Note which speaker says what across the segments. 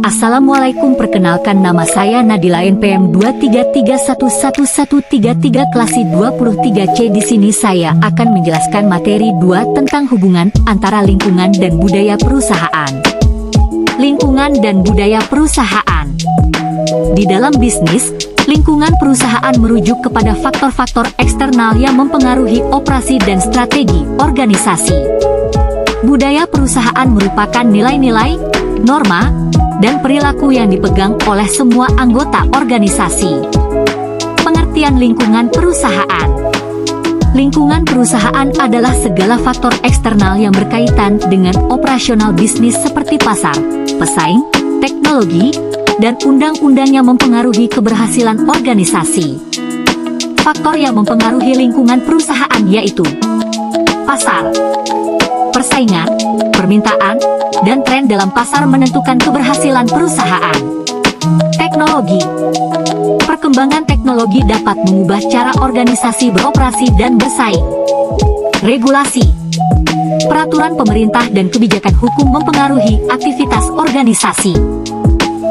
Speaker 1: Assalamualaikum, perkenalkan nama saya Nadila NPM 233111133 klasi 23C. Di sini saya akan menjelaskan materi 2 tentang hubungan antara lingkungan dan budaya perusahaan. Lingkungan dan budaya perusahaan. Di dalam bisnis, lingkungan perusahaan merujuk kepada faktor-faktor eksternal yang mempengaruhi operasi dan strategi organisasi. Budaya perusahaan merupakan nilai-nilai, norma, dan perilaku yang dipegang oleh semua anggota organisasi. Pengertian lingkungan perusahaan. Lingkungan perusahaan adalah segala faktor eksternal yang berkaitan dengan operasional bisnis seperti pasar, pesaing, teknologi, dan undang-undang yang mempengaruhi keberhasilan organisasi. Faktor yang mempengaruhi lingkungan perusahaan yaitu pasar, persaingan, permintaan, dan tren dalam pasar menentukan keberhasilan perusahaan. Teknologi. Perkembangan teknologi dapat mengubah cara organisasi beroperasi dan bersaing. Regulasi. Peraturan pemerintah dan kebijakan hukum mempengaruhi aktivitas organisasi.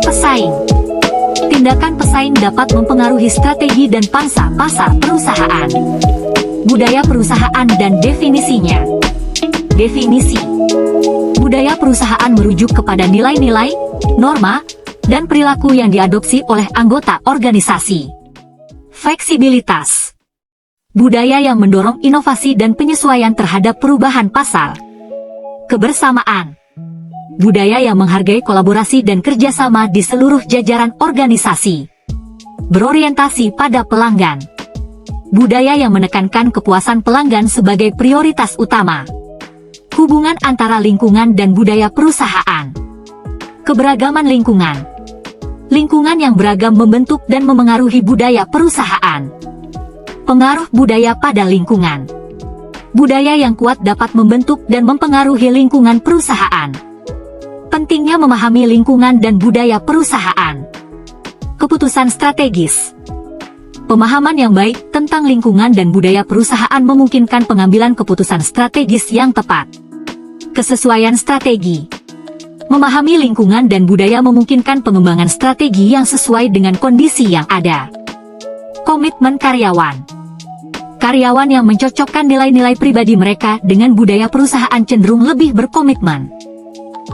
Speaker 1: Pesaing. Tindakan pesaing dapat mempengaruhi strategi dan pangsa pasar perusahaan. Budaya perusahaan dan definisinya. Definisi. Budaya perusahaan merujuk kepada nilai-nilai, norma, dan perilaku yang diadopsi oleh anggota organisasi. Fleksibilitas. Budaya yang mendorong inovasi dan penyesuaian terhadap perubahan pasar. Kebersamaan. Budaya yang menghargai kolaborasi dan kerjasama di seluruh jajaran organisasi. Berorientasi pada pelanggan. Budaya yang menekankan kepuasan pelanggan sebagai prioritas utama. Hubungan antara lingkungan dan budaya perusahaan. Keberagaman lingkungan. Lingkungan yang beragam membentuk dan memengaruhi budaya perusahaan. Pengaruh budaya pada lingkungan. Budaya yang kuat dapat membentuk dan mempengaruhi lingkungan perusahaan. Pentingnya memahami lingkungan dan budaya perusahaan. Keputusan strategis. Pemahaman yang baik tentang lingkungan dan budaya perusahaan memungkinkan pengambilan keputusan strategis yang tepat. Kesesuaian strategi. Memahami lingkungan dan budaya memungkinkan pengembangan strategi yang sesuai dengan kondisi yang ada. Komitmen karyawan. Karyawan yang mencocokkan nilai-nilai pribadi mereka dengan budaya perusahaan cenderung lebih berkomitmen.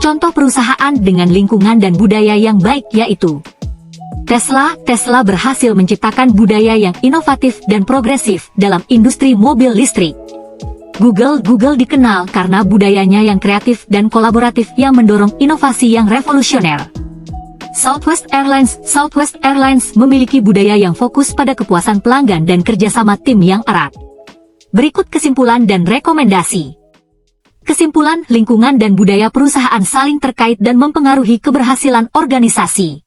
Speaker 1: Contoh perusahaan dengan lingkungan dan budaya yang baik yaitu Tesla. Tesla berhasil menciptakan budaya yang inovatif dan progresif dalam industri mobil listrik. Google dikenal karena budayanya yang kreatif dan kolaboratif yang mendorong inovasi yang revolusioner. Southwest Airlines memiliki budaya yang fokus pada kepuasan pelanggan dan kerjasama tim yang erat. Berikut kesimpulan dan rekomendasi. Kesimpulan, lingkungan dan budaya perusahaan saling terkait dan mempengaruhi keberhasilan organisasi.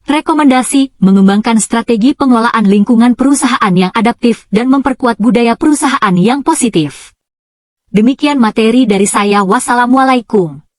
Speaker 1: Rekomendasi, mengembangkan strategi pengelolaan lingkungan perusahaan yang adaptif dan memperkuat budaya perusahaan yang positif. Demikian materi dari saya. Wassalamualaikum.